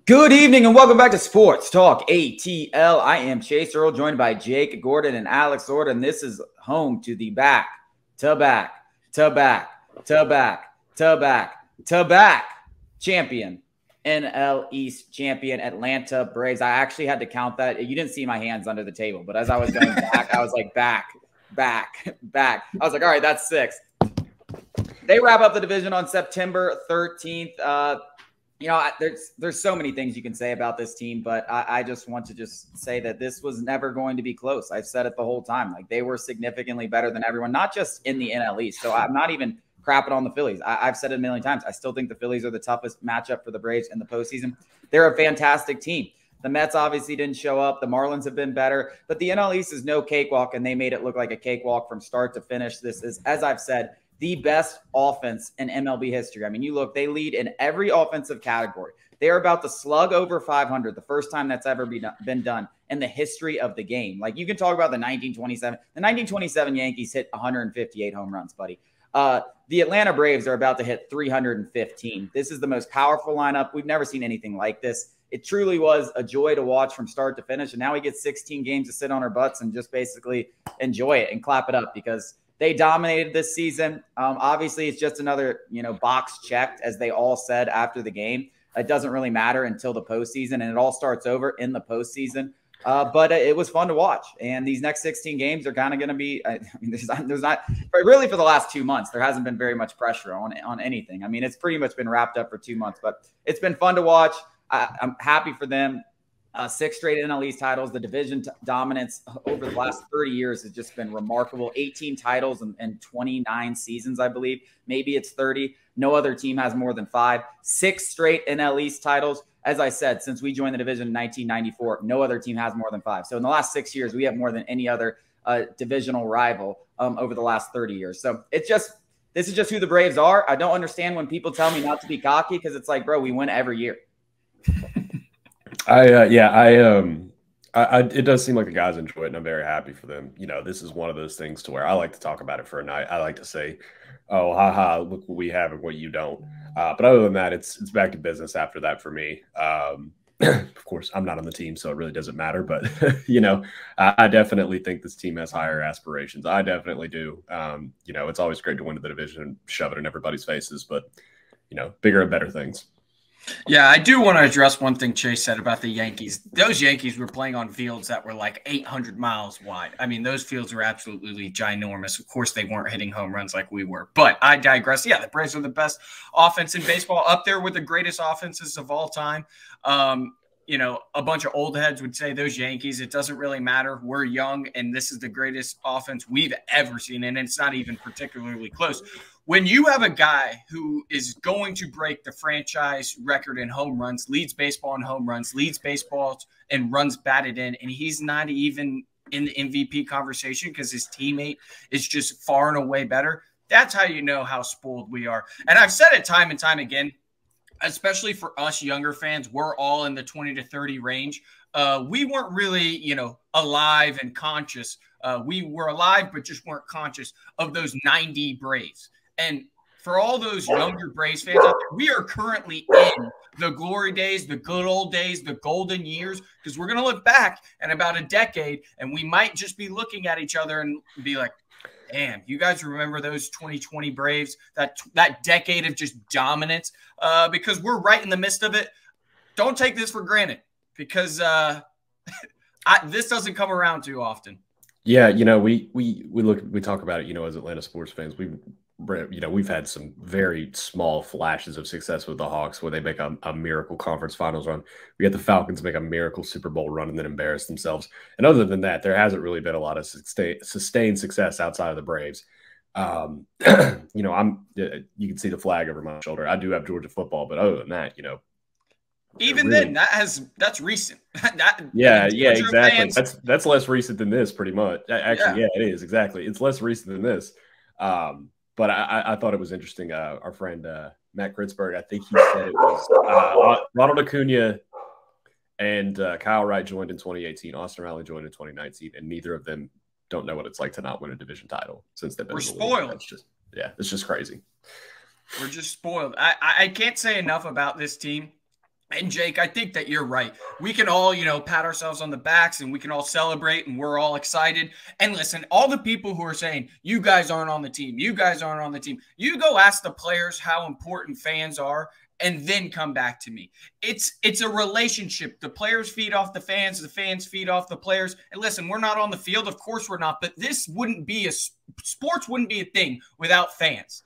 Good evening and welcome back to Sports Talk ATL. I am Chase Earl, joined by Jake Gordon and Alex Orta, and this is home to the back champion, NL East champion, Atlanta Braves. I actually had to count that. You didn't see my hands under the table, but as I was going back, I was like back. I was like, all right, that's 6. They wrap up the division on September 13th. There's so many things you can say about this team, but I just want to say that this was never going to be close. I've said it the whole time. Like, they were significantly better than everyone, not just in the NL East. So I'm not even crapping on the Phillies. I've said it a million times. I still think the Phillies are the toughest matchup for the Braves in the postseason. They're a fantastic team. The Mets obviously didn't show up. The Marlins have been better, but the NL East is no cakewalk, and they made it look like a cakewalk from start to finish. This is, as I've said, the best offense in MLB history. I mean, you look, they lead in every offensive category. They're about to slug over 500, the first time that's ever been done in the history of the game. Like, you can talk about the 1927. The 1927 Yankees hit 158 home runs, buddy. The Atlanta Braves are about to hit 315. This is the most powerful lineup. We've never seen anything like this. It truly was a joy to watch from start to finish. And now we get 16 games to sit on our butts and just basically enjoy it and clap it up, because they dominated this season. Obviously, it's just another, box checked, as they all said after the game. It doesn't really matter until the postseason, and it all starts over in the postseason. But it was fun to watch. And these next 16 games are kind of going to be there's not really, for the last 2 months, there hasn't been very much pressure on anything. I mean, it's pretty much been wrapped up for 2 months, but it's been fun to watch. I'm happy for them. 6 straight NL East titles. The division dominance over the last 30 years has just been remarkable. 18 titles and 29 seasons, I believe. Maybe it's 30. No other team has more than 5. 6 straight NL East titles. As I said, since we joined the division in 1994, no other team has more than 5. So in the last 6 years, we have more than any other divisional rival over the last 30 years. So this is just who the Braves are. I don't understand when people tell me not to be cocky, because it's like, bro, we win every year. It does seem like the guys enjoy it, and I'm very happy for them. This is one of those things to where I like to talk about it for a night. I like to say, oh, haha, look what we have and what you don't. But other than that, it's back to business after that for me. Of course, I'm not on the team, so it really doesn't matter. But, I definitely think this team has higher aspirations. I definitely do. It's always great to win the division and shove it in everybody's faces, but, bigger and better things. Yeah, I do want to address one thing Chase said about the Yankees. Those Yankees were playing on fields that were like 800 miles wide. I mean, those fields were absolutely ginormous. Of course, they weren't hitting home runs like we were. But I digress. Yeah, the Braves are the best offense in baseball, up there with the greatest offenses of all time. A bunch of old heads would say those Yankees, it doesn't really matter. We're young, and this is the greatest offense we've ever seen, and it's not even particularly close. When you have a guy who is going to break the franchise record in home runs, leads baseball in home runs, leads baseball and runs batted in, and he's not even in the MVP conversation because his teammate is just far and away better, that's how you know how spoiled we are. And I've said it time and time again, especially for us younger fans, we're all in the 20 to 30 range. We weren't really, alive and conscious. We were alive, but just weren't conscious of those 90 Braves. And for all those younger Braves fans out there, we are currently in the glory days, the good old days, the golden years, because we're going to look back in about a decade, and we might just be looking at each other and be like, damn, you guys remember those 2020 Braves, that decade of just dominance? Because we're right in the midst of it. Don't take this for granted, because this doesn't come around too often. Yeah, we talk about it, as Atlanta sports fans. We've had some very small flashes of success with the Hawks, where they make a miracle conference finals run. We got the Falcons make a miracle Super Bowl run and then embarrass themselves. And other than that, there hasn't really been a lot of sustained success outside of the Braves. You can see the flag over my shoulder. I do have Georgia football, but other than that, even really, then, that's recent. Exactly. That's less recent than this, pretty much. Actually, yeah, it is, exactly. It's less recent than this. But I thought it was interesting. Our friend Matt Kritzberg, I think he said it was Ronald Acuna and Kyle Wright joined in 2018. Austin Riley joined in 2019, and neither of them don't know what it's like to not win a division title since they've been. We're spoiled. It's just crazy. We're just spoiled. I can't say enough about this team. And Jake, I think that you're right. We can all, pat ourselves on the backs and we can all celebrate and we're all excited. And listen, all the people who are saying, you guys aren't on the team, you guys aren't on the team, you go ask the players how important fans are and then come back to me. It's a relationship. The players feed off the fans feed off the players. And listen, we're not on the field. Of course we're not, but this wouldn't be sports wouldn't be a thing without fans.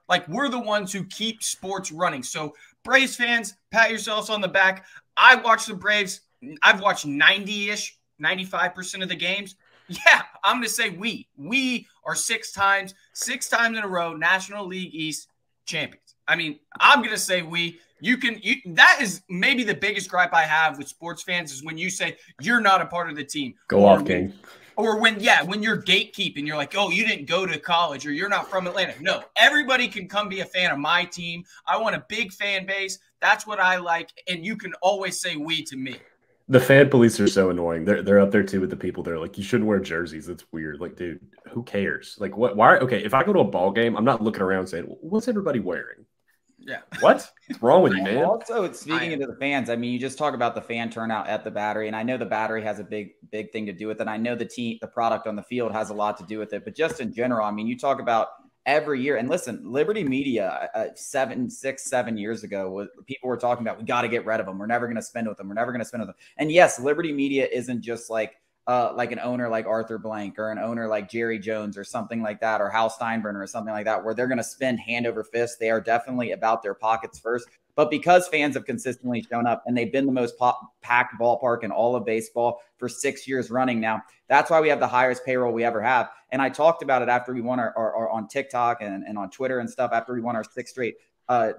Like we're the ones who keep sports running. So Braves fans, pat yourselves on the back. I watch the Braves. I've watched 90-ish, 95% of the games. Yeah, I'm going to say we are six times in a row National League East champions. I mean, I'm going to say that is maybe the biggest gripe I have with sports fans is when you say you're not a part of the team. Go off, King. Or when you're gatekeeping, you're like, oh, you didn't go to college or you're not from Atlanta. No, everybody can come be a fan of my team. I want a big fan base. That's what I like. And you can always say we to me. The fan police are so annoying. They're up there too with the people. They're like, you shouldn't wear jerseys. That's weird. Like, dude, who cares? Like, what? Why? Okay, if I go to a ball game, I'm not looking around saying, what's everybody wearing? Yeah. What's wrong with you, man? Also, speaking into the fans, I mean, you just talk about the fan turnout at the Battery, and I know the Battery has a big thing to do with it. I know the product on the field has a lot to do with it, but just in general, I mean, you talk about every year, and listen, Liberty Media 7 years ago, people were talking about, we got to get rid of them. We're never going to spend with them. We're never going to spend with them. And yes, Liberty Media isn't just like an owner like Arthur Blank or an owner like Jerry Jones or something like that, or Hal Steinbrenner or something like that, where they're going to spend hand over fist. They are definitely about their pockets first. But because fans have consistently shown up and they've been the most packed ballpark in all of baseball for 6 years running now, that's why we have the highest payroll we ever have. And I talked about it after we won our on TikTok and on Twitter and stuff, after we won our 6th straight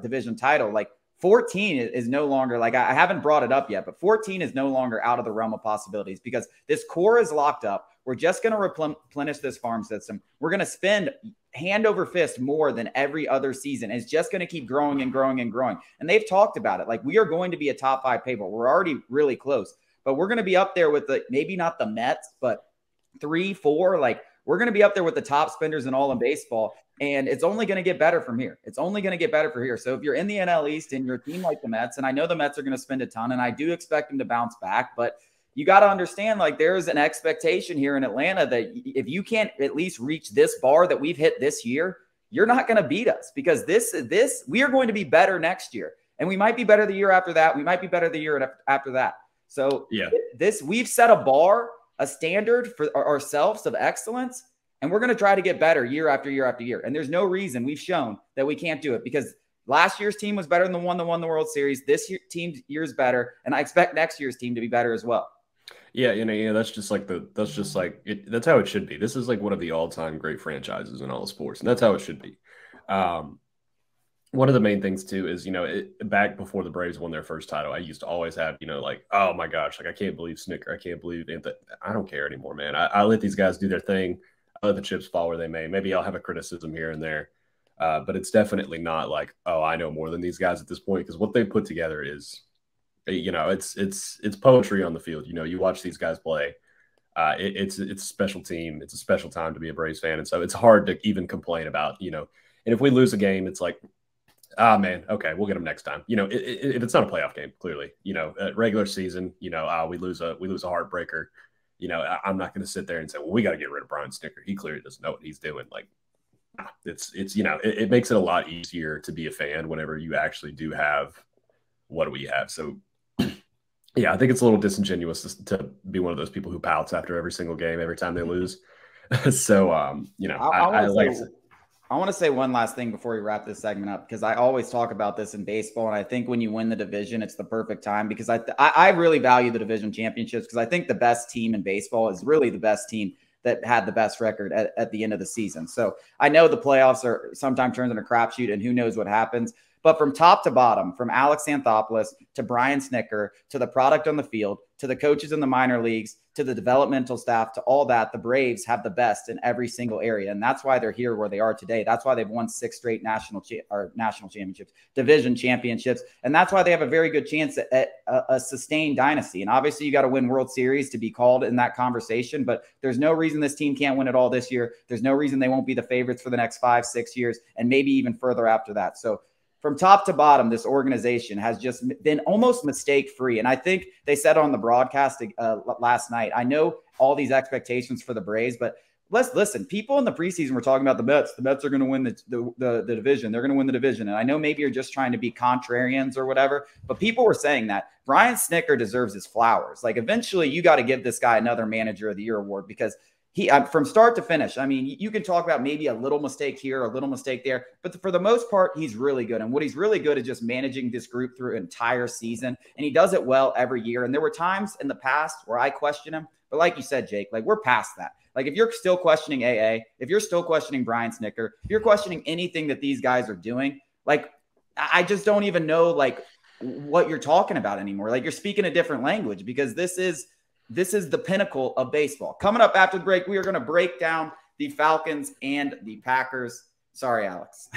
division title. Like 14 is no longer, like, I haven't brought it up yet, but 14 is no longer out of the realm of possibilities because this core is locked up. We're just going to replenish this farm system. We're going to spend hand over fist more than every other season. It's just going to keep growing and growing and growing. And they've talked about it. Like, we are going to be a top 5 payroll. We're already really close, but we're going to be up there with maybe not the Mets, but 3, 4, like we're going to be up there with the top spenders in all of baseball. And it's only going to get better from here. It's only going to get better from here. So if you're in the NL East and you're a team like the Mets, and I know the Mets are going to spend a ton, and I do expect them to bounce back, but you got to understand, like, there's an expectation here in Atlanta that if you can't at least reach this bar that we've hit this year, you're not going to beat us, because we are going to be better next year. And we might be better the year after that. We might be better the year after that. So yeah, we've set a bar, a standard for ourselves of excellence. And we're going to try to get better year after year after year. And there's no reason we've shown that we can't do it, because last year's team was better than the one that won the World Series. This team's year's better. And I expect next year's team to be better as well. Yeah. That's how it should be. This is like one of the all-time great franchises in all of sports. And that's how it should be. One of the main things too is, back before the Braves won their first title, I used to always have, like, oh my gosh, like, I can't believe Snicker. I can't believe Anthony. I don't care anymore, man. I let these guys do their thing. I let the chips fall where they may. Maybe I'll have a criticism here and there, but it's definitely not like, oh, I know more than these guys at this point, because what they put together is, it's poetry on the field. You watch these guys play. It's a special team. It's a special time to be a Braves fan, and so it's hard to even complain about. And if we lose a game, it's like, man, okay, we'll get them next time. If it's not a playoff game, clearly, regular season, we lose a heartbreaker. I'm not going to sit there and say, well, we got to get rid of Brian Snicker. He clearly doesn't know what he's doing. Like, it makes it a lot easier to be a fan whenever you actually do have what do we have. So, yeah, I think it's a little disingenuous to be one of those people who pouts after every single game, every time they lose. So, I want to say one last thing before we wrap this segment up, because I always talk about this in baseball. And I think when you win the division, it's the perfect time, because I really value the division championships, because I think the best team in baseball is really the best team that had the best record at the end of the season. So I know the playoffs are sometimes turns into a crapshoot and who knows what happens. But from top to bottom, from Alex Anthopoulos to Brian Snicker, to the product on the field, to the coaches in the minor leagues, to the developmental staff, to all that, the Braves have the best in every single area. And that's why they're here where they are today. That's why they've won 6 straight national championships, division championships. And that's why they have a very good chance at a sustained dynasty. And obviously you got to win World Series to be called in that conversation, but there's no reason this team can't win it all this year. There's no reason they won't be the favorites for the next 5-6 years, and maybe even further after that. So from top to bottom, this organization has just been almost mistake-free. And I think they said on the broadcast last night, I know all these expectations for the Braves, but let's listen. People in the preseason were talking about the Mets. The Mets are going to win the division. They're going to win the division. And I know maybe you're just trying to be contrarians or whatever, but people were saying that Brian Snitker deserves his flowers. Like, eventually you got to give this guy another Manager of the Year award, because he, from start to finish, I mean, you can talk about maybe a little mistake here, a little mistake there, but for the most part, he's really good. And what he's really good at just managing this group through an entire season. And he does it well every year. And there were times in the past where I question him, but like you said, Jake, like, we're past that. Like, if you're still questioning AA, if you're still questioning Brian Snitker, if you're questioning anything that these guys are doing, like, I just don't even know, like, what you're talking about anymore. Like, you're speaking a different language, because this is the pinnacle of baseball. Coming up after the break, we are going to break down the Falcons and the Packers. Sorry, Alex.